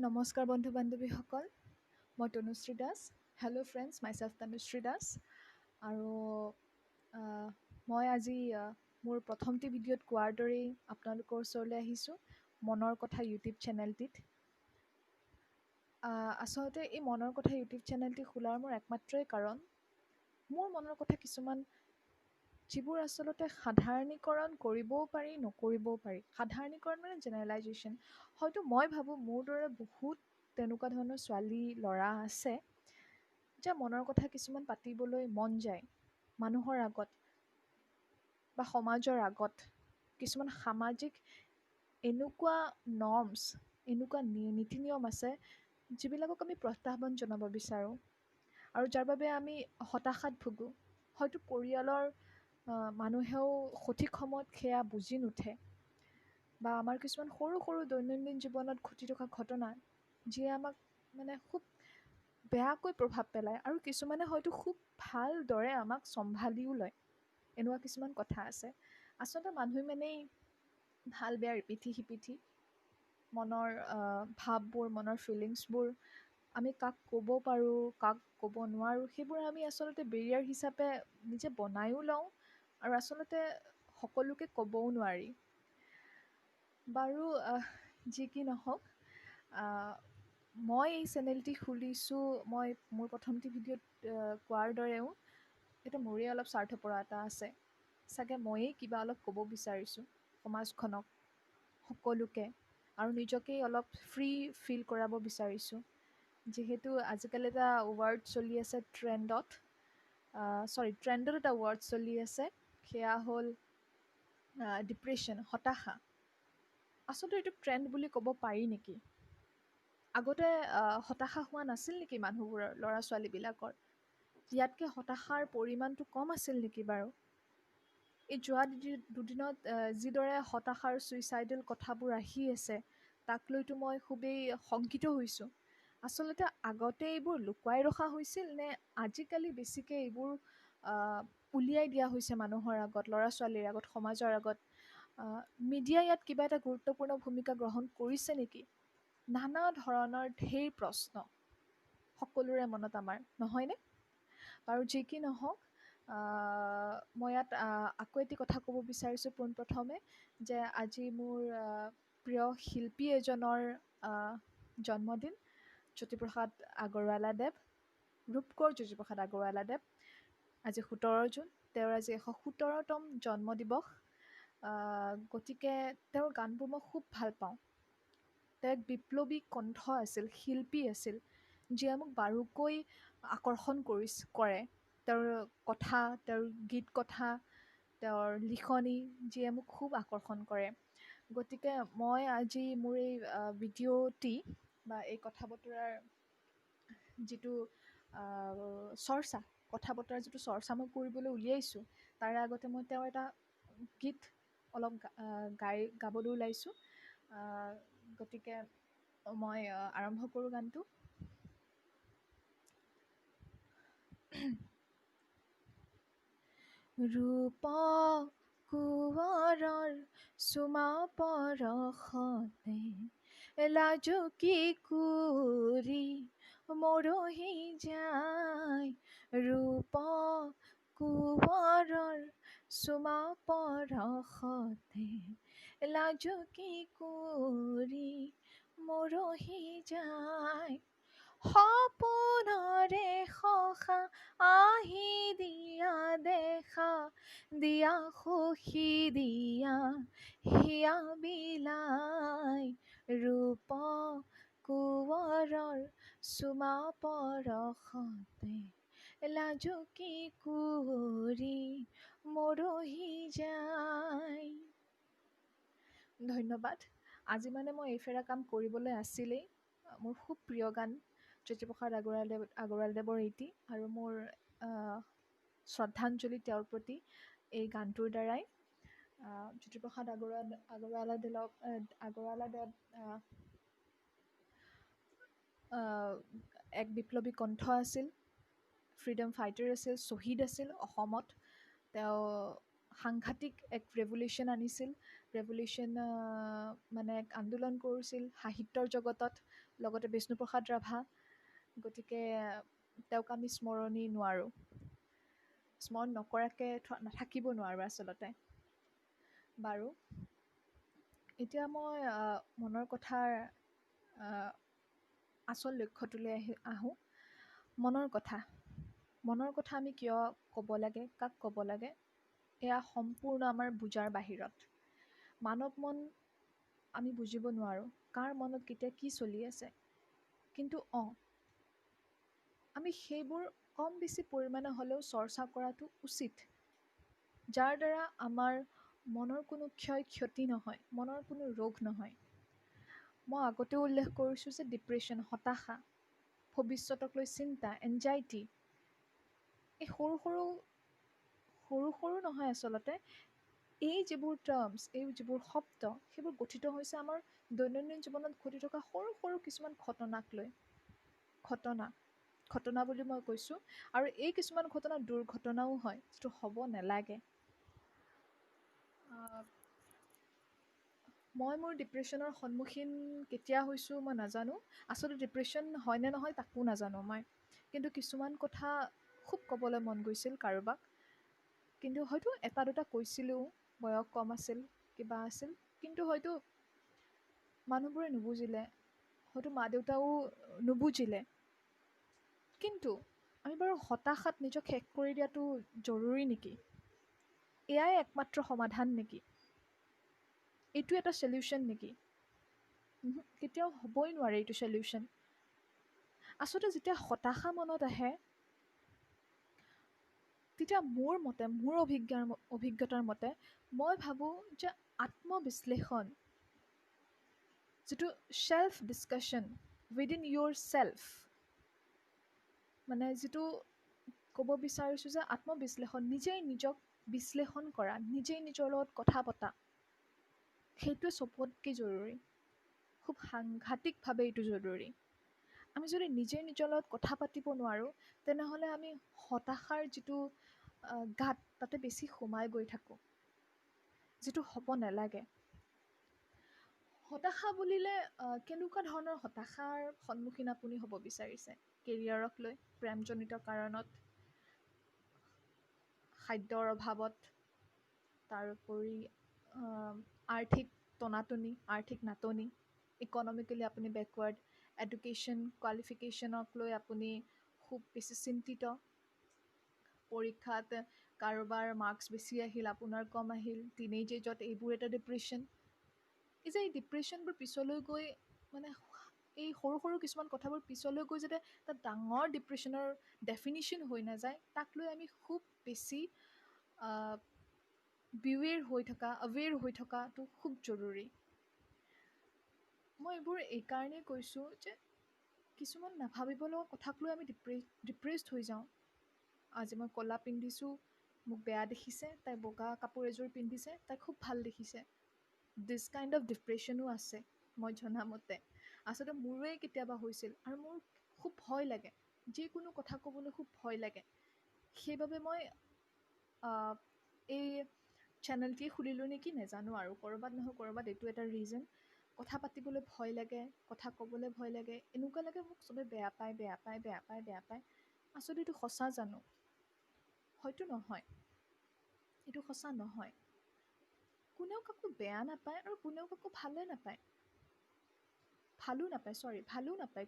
নমস্কাৰ বন্ধু বান্ধৱীসকল, মই Tanushree Das. Hello' friends, myself Tanushree Das. আৰু আহ, মই আজি মোৰ প্ৰথমটি ভিডিঅ'ত কোৱাৰ দৰেই আপোনালোকৰ ওচৰলৈ আহিছোঁ মনৰ কথা ইউটিউব চেনেলটিত। আচলতে এই মনৰ কথা ইউটিউব চেনেলটি খোলাৰ মোৰ একমাত্ৰই কাৰণ, মোৰ মনৰ কথা কিছুমান যিবোৰ আচলতে সাধাৰণীকৰণ কৰিবও পাৰি, নকৰিবও পাৰি। সাধাৰণীকৰণ মানে জেনেৰেলাইজেশ্যন। হয়তো মই ভাবোঁ মোৰ দৰে বহুত তেনেকুৱা ধৰণৰ ছোৱালী ল'ৰা আছে যে মনৰ কথা কিছুমান পাতিবলৈ মন যায় মানুহৰ আগত বা সমাজৰ আগত। কিছুমান সামাজিক এনেকুৱা নৰ্মছ, এনেকুৱা নীতি নিয়ম আছে যিবিলাকক আমি প্ৰত্যাহ্বান জনাব বিচাৰোঁ আৰু যাৰ বাবে আমি হতাশাত ভুগোঁ। হয়তো পৰিয়ালৰ মানুহেও সঠিক সময়ত সেয়া বুজি নুঠে, বা আমাৰ কিছুমান সৰু সৰু দৈনন্দিন জীৱনত ঘটি থকা ঘটনা যিয়ে আমাক খুব বেয়াকৈ প্ৰভাৱ পেলায়, আৰু কিছুমানে হয়তো খুব ভালদৰে আমাক চম্ভালিও লয়। এনেকুৱা কিছুমান কথা আছে। আচলতে মানুহ মানেই ভাল বেয়াৰ ইপিঠি সিপিঠি মনৰ ভাৱবোৰ, মনৰ ফিলিংছবোৰ আমি কাক ক'ব পাৰোঁ, কাক ক'ব নোৱাৰোঁ, সেইবোৰ আমি আচলতে বেৰিয়াৰ হিচাপে নিজে বনায়ো লওঁ, আৰু আচলতে সকলোকে ক'বও নোৱাৰি। বাৰু, যি কি নহওক, মই এই চেনেলটি খুলিছোঁ, মই মোৰ প্ৰথমটি ভিডিঅ'ত কোৱাৰ দৰেও এটা মোৰে অলপ স্বাৰ্থপৰতা আছে। চাগে ময়েই কিবা অলপ ক'ব বিচাৰিছোঁ সমাজখনক, সকলোকে, আৰু নিজকেই অলপ ফ্ৰী ফিল কৰাব বিচাৰিছোঁ। যিহেতু আজিকালি এটা ৱৰ্ড চলি আছে ট্ৰেণ্ডত, ট্ৰেণ্ডত এটা ৱৰ্ড চলি আছে, সেয়া হ'ল ডিপ্ৰেশ্যন, হতাশা। আচলতে এইটো ট্ৰেণ্ড বুলি ক'ব পাৰি নেকি? আগতে হতাশা হোৱা নাছিল নেকি মানুহবোৰৰ, ল'ৰা ছোৱালীবিলাকৰ? ইয়াতকৈ হতাশাৰ পৰিমাণটো কম আছিল নেকি বাৰু? এই যোৱা দুদিনত যিদৰে হতাশাৰ ছুইচাইডেল কথাবোৰ আহি আছে, তাক লৈতো মই খুবেই শংকিত হৈছোঁ। আচলতে আগতে এইবোৰ লুকুৱাই ৰখা হৈছিল নে আজিকালি বেছিকৈ এইবোৰ উলিয়াই দিয়া হৈছে মানুহৰ আগত, ল'ৰা ছোৱালীৰ আগত, সমাজৰ আগত? মিডিয়াই ইয়াত কিবা এটা গুৰুত্বপূৰ্ণ ভূমিকা গ্ৰহণ কৰিছে নেকি? নানা ধৰণৰ ঢেৰ প্ৰশ্ন সকলোৰে মনত আমাৰ, নহয়নে? বাৰু, যি কি নহওক, মই ইয়াত আকৌ এটি কথা ক'ব বিচাৰিছোঁ পোনপ্ৰথমে, যে আজি মোৰ প্ৰিয় শিল্পী এজনৰ জন্মদিন, জ্যোতিপ্ৰসাদ আগৰৱালাদেৱ, ৰূপকোঁৱৰ জ্যোতিপ্ৰসাদ আগৰৱালাদেৱ। আজি 17 জুন, তেওঁৰ আজি 117তম জন্মদিৱস। গতিকে তেওঁৰ গানবোৰ মই খুব ভাল পাওঁ। তেওঁ এক বিপ্লৱী কণ্ঠ আছিল, শিল্পী আছিল, যিয়ে মোক বাৰুকৈ আকৰ্ষণ কৰে। তেওঁৰ কথা, তেওঁৰ গীত কথা, তেওঁৰ লিখনি, যিয়ে মোক খুব আকৰ্ষণ কৰে। গতিকে মই আজি মোৰ এই ভিডিঅ'টি বা এই কথা বতৰাৰ যিটো কথা বতৰাৰ যিটো চৰ্চা মই কৰিবলৈ উলিয়াইছোঁ, তাৰে আগতে মই তেওঁৰ এটা গীত অলপ গাবলৈ ওলাইছোঁ। গতিকে মই আৰম্ভ কৰোঁ গানটো। ৰূপ কোঁৱৰৰ চুমা পৰশতে, লাজু কি কুৰি মৰহি যায়। ৰূপ কোঁৱৰৰ চুমা পৰশতে, লাজু কি কুৰি মৰহি যায়। সপোনৰে সখা আহি দিয়া দেখা, দিয়া সুখী দিয়া হিয়া বিলাই। ৰূপ কোঁৱৰৰ চুমা পৰশতে, লাজু কি কুৰি মৰহি যায়। ধন্যবাদ। আজি মই এইফেৰা কাম কৰিবলৈ আছিলেই। মোৰ খুব প্ৰিয় গান জ্যোতিপ্ৰসাদ আগৰৱালাদেৱৰ এটি, আৰু মোৰ শ্ৰদ্ধাঞ্জলি তেওঁৰ প্ৰতি এই গানটোৰ দ্বাৰাই। জ্যোতিপ্ৰসাদ আগৰৱালাদেৱ এক বিপ্লৱী কণ্ঠ আছিল, ফ্ৰীডম ফাইটাৰ আছিল, শ্বহীদ আছিল অসমত। তেওঁ সাংঘাতিক এক ৰেভলিউশ্যন আনিছিল। ৰেভলিউশ্যন মানে এক আন্দোলন কৰিছিল সাহিত্যৰ জগতত, লগতে বিষ্ণুপ্ৰসাদ ৰাভা। গতিকে তেওঁক আমি স্মৰণি নোৱাৰোঁ, স্মৰণ নকৰাকৈ নাথাকিব নোৱাৰোঁ আচলতে। বাৰু, এতিয়া মই মনৰ কথাৰ আচল লক্ষ্যটোলৈ আহোঁ। মনৰ কথা, মনৰ কথা আমি কিয় ক'ব লাগে, কাক ক'ব লাগে, এয়া সম্পূৰ্ণ আমাৰ বুজাৰ বাহিৰত। মানৱ মন আমি বুজিব নোৱাৰোঁ, কাৰ মনত কেতিয়া কি চলি আছে। কিন্তু আমি সেইবোৰ কম বেছি পৰিমাণে হ'লেও চৰ্চা কৰাটো উচিত, যাৰ দ্বাৰা আমাৰ মনৰ কোনো ক্ষতি নহয়, মনৰ কোনো ৰোগ নহয়। মই আগতেও উল্লেখ কৰিছোঁ যে ডিপ্ৰেশ্যন, হতাশা, ভৱিষ্যতক লৈ চিন্তা, এনজাইটি, এই সৰু সৰু নহয় আচলতে। এই যিবোৰ টাৰ্মছ, এই যিবোৰ শব্দ, সেইবোৰ গঠিত হৈছে আমাৰ দৈনন্দিন জীৱনত ঘটি থকা সৰু সৰু কিছুমান ঘটনাক লৈ। ঘটনা বুলি মই কৈছোঁ, আৰু এই কিছুমান ঘটনা দুৰ্ঘটনাও হয়, যিটো হ'ব নালাগে। মই মোৰ ডিপ্ৰেশ্যনৰ সন্মুখীন কেতিয়া হৈছোঁ মই নাজানো। আচলতে ডিপ্ৰেশ্যন হয় নে নহয় তাকো নাজানো মই। কিন্তু কিছুমান কথা খুব ক'বলৈ মন গৈছিল কাৰোবাক, কিন্তু হয়তো এটা দুটা কৈছিলোঁ, বয়স কম আছিল, কিবা আছিল, কিন্তু হয়তো মানুহবোৰে নুবুজিলে, হয়তো মা দেউতাও নুবুজিলে। কিন্তু আমি বাৰু হতাশাত নিজক শেষ কৰি দিয়াটো জৰুৰী নেকি? এয়াই একমাত্ৰ সমাধান নেকি? এইটো এটা চলিউশ্যন নেকি? কেতিয়াও হ'বই নোৱাৰে এইটো চলিউশ্যন। আচলতে যেতিয়া হতাশা মনত আহে, তেতিয়া মোৰ মতে, মোৰ অভিজ্ঞতাৰ মতে, মই ভাবোঁ যে আত্মবিশ্লেষণ, যিটো self discussion within your self, মানে যিটো ক'ব বিচাৰিছোঁ যে আত্মবিশ্লেষণ, নিজেই নিজক বিশ্লেষণ কৰা, নিজেই নিজৰ লগত কথা পতা, সেইটোৱে চবতকৈ জৰুৰী। খুব সাংঘাতিকভাৱে এইটো জৰুৰী। আমি যদি নিজেই নিজৰ লগত কথা পাতিব নোৱাৰোঁ, তেনেহ'লে আমি হতাশাৰ যিটো গাঁত, তাতে বেছি সোমাই গৈ থাকোঁ, যিটো হ'ব নালাগে। হতাশা বুলিলে কেনেকুৱা ধৰণৰ হতাশাৰ সন্মুখীন আপুনি হ'ব বিচাৰিছে? কেৰিয়াৰক লৈ, প্ৰেমজনিত কাৰণত, খাদ্যৰ অভাৱত, তাৰোপৰি আৰ্থিক টনাটনি, আৰ্থিক নাটনি, ইকনমিকেলি আপুনি বেকৱাৰ্ড, এডুকেশ্যন কোৱালিফিকেশ্যনক লৈ আপুনি খুব বেছি চিন্তিত, পৰীক্ষাত কাৰোবাৰ মাৰ্কছ বেছি আহিল, আপোনাৰ কম আহিল, টিনেজ এজত, এইবোৰ এটা ডিপ্ৰেশ্যন। এই যে এই ডিপ্ৰেশ্যনবোৰ পিছলৈ গৈ, মানে এই সৰু সৰু কিছুমান কথাবোৰ পিছলৈ গৈ যাতে এটা ডাঙৰ ডিপ্ৰেশ্যনৰ ডেফিনিশ্যন হৈ নাযায়, তাক লৈ আমি খুব বেছি অৱেৰ হৈ থকাটো খুব জৰুৰী। মই এইবোৰ এইকাৰণেই কৈছোঁ যে কিছুমান নাভাবিব লগা কথাক লৈ আমি ডিপ্ৰেছড হৈ যাওঁ। আজি মই ক'লা পিন্ধিছোঁ, মোক বেয়া দেখিছে, তাই বগা কাপোৰ এযোৰ পিন্ধিছে, তাই খুব ভাল দেখিছে। দিছ কাইণ্ড অফ ডিপ্ৰেশ্যনো আছে মই জনামতে। আচলতে মোৰেই কেতিয়াবা হৈছিল, আৰু মোৰ খুব ভয় লাগে, যিকোনো কথা ক'বলৈ খুব ভয় লাগে। সেইবাবে মই এই চেনেলটি খুলিলোঁ নেকি নাজানো, আৰু ক'ৰবাত নহয় ক'ৰবাত এইটো এটা ৰিজন। কথা পাতিবলৈ ভয় লাগে, কথা ক'বলৈ ভয় লাগে, এনেকুৱা লাগে মোক চবে বেয়া পায়, বেয়া পায়, বেয়া পায়, বেয়া পায়। আচলতে এইটো সঁচা জানো? হয়তো নহয়, এইটো সঁচা নহয়। কোনেও কাকো বেয়া নাপায়, আৰু কোনেও কাকো ভালো নাপায়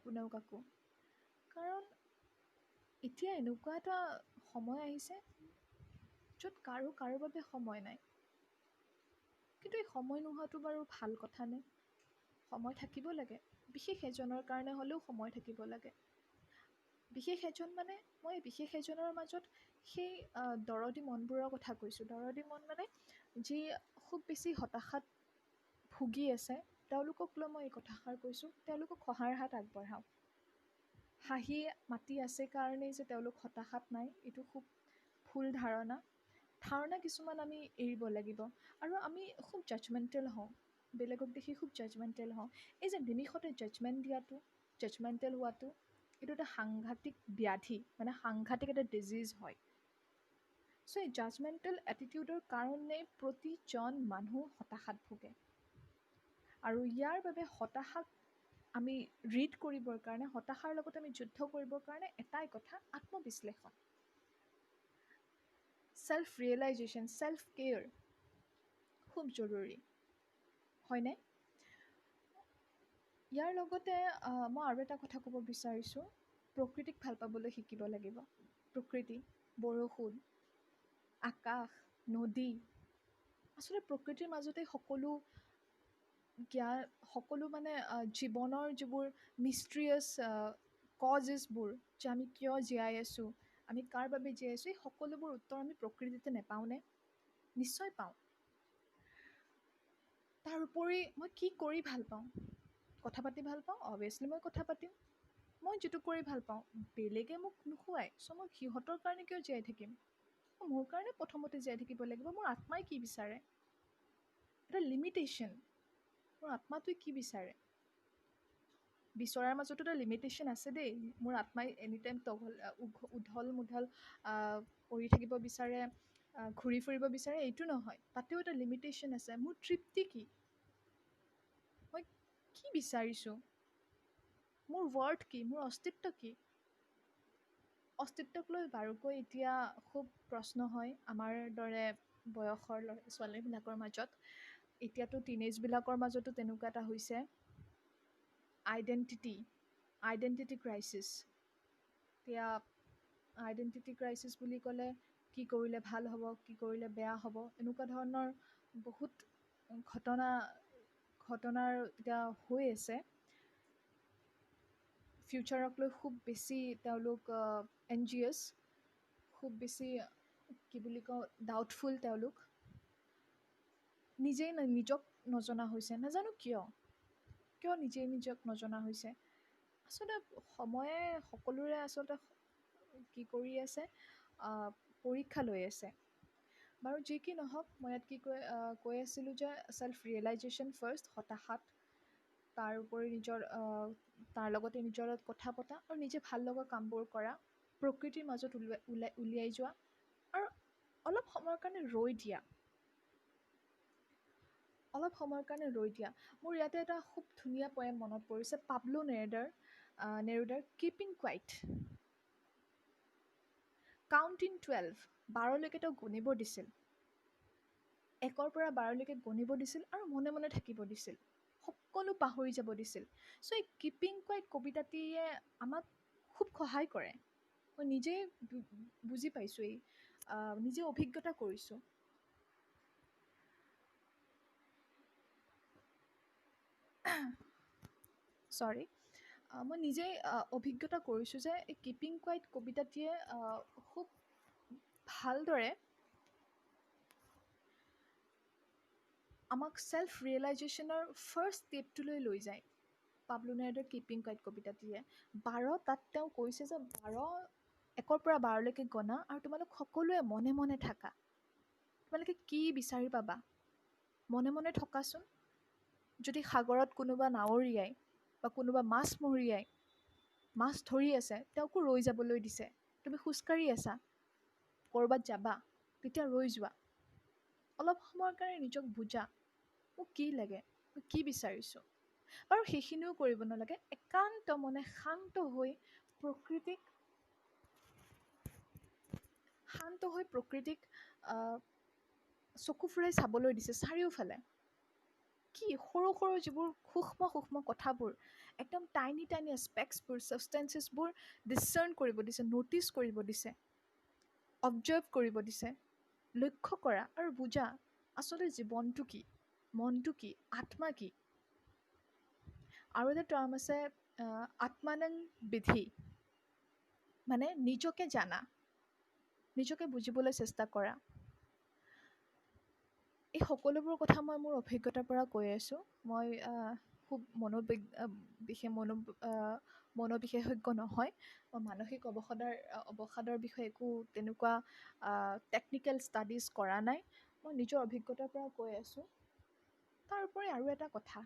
কোনেও কাকো। কাৰণ এতিয়া এনেকুৱা এটা সময় আহিছে য'ত কাৰো বাবে সময় নাই। কিন্তু এই সময় নোহোৱাটো বাৰু ভাল কথা নে? সময় থাকিব লাগে, বিশেষ এজনৰ কাৰণে হ'লেও সময় থাকিব লাগে। বিশেষ এজন মানে মই বিশেষ এজনৰ মাজত সেই দৰদী মনবোৰৰ কথা কৈছোঁ। দৰদী মন মানে যি খুব বেছি হতাশাত ভুগি আছে, তেওঁলোকক লৈ মই এই কথাষাৰ কৈছোঁ। তেওঁলোকক সহায়ৰ হাত আগবঢ়াওক। হাঁহি মাতি আছে কাৰণেই যে তেওঁলোক হতাশাত নাই, এইটো খুব ভুল ধাৰণা কিছুমান আমি এৰিব লাগিব। আৰু আমি খুব জাজমেণ্টেল হওঁ, বেলেগক দেখি খুব জাজমেণ্টেল হওঁ। এই যে নিমিষতে জাজমেণ্টেল হোৱাটো, এইটো এটা সাংঘাতিক ব্যাধি, মানে সাংঘাতিক এটা ডিজিজ হয়। চ' এই জাজমেণ্টেল এটিটিউডৰ কাৰণে প্ৰতিজন মানুহ হতাশাত ভোগে। আৰু ইয়াৰ বাবে হতাশাক আমি ৰিড কৰিবৰ কাৰণে, হতাশাৰ লগত আমি যুদ্ধ কৰিবৰ কাৰণে এটাই কথা, আত্মবিশ্লেষণ, ছেল্ফ ৰিয়েলাইজেশ্যন, ছেল্ফ কেয়াৰ খুব জৰুৰী, হয়নে? ইয়াৰ লগতে মই আৰু এটা কথা ক'ব বিচাৰিছোঁ, প্ৰকৃতিক ভাল পাবলৈ শিকিব লাগিব। প্ৰকৃতি, বৰষুণ, আকাশ, নদী, আচলতে প্ৰকৃতিৰ মাজতে সকলো জ্ঞান, সকলো মানে জীৱনৰ যিবোৰ মিষ্ট্ৰিয়াছ কজেছবোৰ, যে আমি কিয় জীয়াই আছোঁ, আমি কাৰ বাবে জীয়াই আছোঁ, এই সকলোবোৰ উত্তৰ আমি প্ৰকৃতিতে নেপাওঁনে? নিশ্চয় পাওঁ। তাৰ উপৰি মই কি কৰি ভাল পাওঁ? কথা পাতি ভাল পাওঁ, অভিয়াছলি মই কথা পাতিম। মই যিটো কৰি ভাল পাওঁ, বেলেগে মোক নোখোৱাই, চ' মই সিহঁতৰ কাৰণে কিয় জীয়াই থাকিম? মোৰ কাৰণে প্ৰথমতে জীয়াই থাকিব লাগিব। মোৰ আত্মাই কি বিচাৰে? এটা লিমিটেশ্যন। মোৰ আত্মাটোৱে কি বিচাৰে? বিচৰাৰ মাজতো এটা লিমিটেশ্যন আছে দেই। মোৰ আত্মাই এনিটাইম উধল মুধল কৰি থাকিব বিচাৰে, ঘূৰি ফুৰিব বিচাৰে, এইটো নহয়। তাতেও এটা লিমিটেশ্যন আছে। মোৰ তৃপ্তি কি? মই কি বিচাৰিছোঁ? মোৰ ৱৰ্থ কি? মোৰ অস্তিত্ব কি? অস্তিত্বক লৈ বাৰুকৈ এতিয়া খুব প্ৰশ্ন হয় আমাৰ দৰে বয়সৰ ছোৱালীবিলাকৰ মাজত। এতিয়াতো টিনেজবিলাকৰ মাজতো তেনেকুৱা এটা হৈছে, আইডেণ্টিটি ক্ৰাইচিছ। এতিয়া আইডেণ্টিটি ক্ৰাইচিছ বুলি ক'লে কি কৰিলে ভাল হ'ব, কি কৰিলে বেয়া হ'ব, এনেকুৱা ধৰণৰ বহুত ঘটনাৰ এতিয়া হৈ আছে। ফিউচাৰক লৈ খুব বেছি তেওঁলোক এনজিয়াছ, খুব বেছি কি বুলি কওঁ, ডাউটফুল তেওঁলোক। নিজেই নিজক নজনা হৈছে, নাজানো কিয় নিজেই নিজক নজনা হৈছে। আচলতে সময়ে সকলোৰে আচলতে কি কৰি আছে, পৰীক্ষা লৈ আছে। বাৰু যি কি নহওক, মই ইয়াত কি কৈ আছিলোঁ যে ছেল্ফ ৰিয়েলাইজেশ্যন ফাৰ্ষ্ট, হতাশাত, তাৰ উপৰি তাৰ লগতে নিজৰ লগত কথা পতা আৰু নিজে ভাল লগা কামবোৰ কৰা, প্ৰকৃতিৰ মাজত উলিয়াই যোৱা, আৰু অলপ সময়ৰ কাৰণে ৰৈ দিয়া। মোৰ ইয়াতে এটা খুব ধুনীয়া পয়েম মনত পৰিছে, পাব্লো নেৰুদাৰ কিপিং কুৱাইট। কাউণ্ট ইন 12, 12লৈকে তেওঁ গণিব দিছিল। 1ৰ পৰা 12লৈকে গণিব দিছিল আৰু মনে মনে থাকিব দিছিল। সকলো পাহৰি যাব দিছিল। চ' এই কিপিং কুৱাইট কবিতাটিয়ে আমাক খুব সহায় কৰে। মই নিজেই বুজি পাইছোঁ, নিজে অভিজ্ঞতা কৰিছোঁ। মই নিজেই অভিজ্ঞতা কৰিছোঁ যে এই কিপিং কুৱাইট কবিতাটিয়ে খুব ভালদৰে আমাক ছেল্ফ ৰিয়েলাইজেশ্যনৰ ফাৰ্ষ্ট ষ্টেপটোলৈ লৈ যায়। পাব্লো নেৰুদাৰ কিপিং কুৱাইট কবিতাটিয়ে তাত তেওঁ কৈছে যে 1ৰ পৰা 12লৈকে গণা আৰু তোমালোক সকলোৱে মনে মনে থাকা। তোমালোকে কি বিচাৰি পাবা? মনে মনে থকাচোন। যদি সাগৰত কোনোবা নাৱৰীয়াই বা কোনোবা মাছমৰীয়াই মাছ ধৰি আছে, তেওঁকো ৰৈ যাবলৈ দিছে। তুমি খোজকাঢ়ি আছা, ক'ৰবাত যাবা, তেতিয়া ৰৈ যোৱা। অলপ সময়ৰ কাৰণে নিজক বুজা, মোক কি লাগে, মই কি বিচাৰিছোঁ। বাৰু সেইখিনিও কৰিব নালাগে। একান্ত মনে শান্ত হৈ প্ৰকৃতিক চকু ফুৰাই চাবলৈ দিছে চাৰিওফালে। কি সৰু সৰু যিবোৰ সূক্ষ্ম কথাবোৰ, একদম টাইনি এছপেক্টছবোৰ, ছাবষ্টেঞ্চেছবোৰ ডিচাৰ্ণ কৰিব দিছে, ন'টিছ কৰিব দিছে, অবজাৰ্ভ কৰিব দিছে। লক্ষ্য কৰা আৰু বুজা আচলতে জীৱনটো কি, মনটো কি, আত্মা কি। আৰু এটা টাৰ্ম আছে আত্মানং বিধি, মানে নিজকে জানা, নিজকে বুজিবলৈ চেষ্টা কৰা। এই সকলোবোৰ কথা মই মোৰ অভিজ্ঞতাৰ পৰা কৈ আছোঁ। মই খুব মনোবিশেষজ্ঞ নহয়। মই মানসিক অৱসাদৰ বিষয়ে একো তেনেকুৱা টেকনিকেল ষ্টাডিজ কৰা নাই। মই নিজৰ অভিজ্ঞতাৰ পৰা কৈ আছোঁ। তাৰ উপৰি আৰু এটা কথা,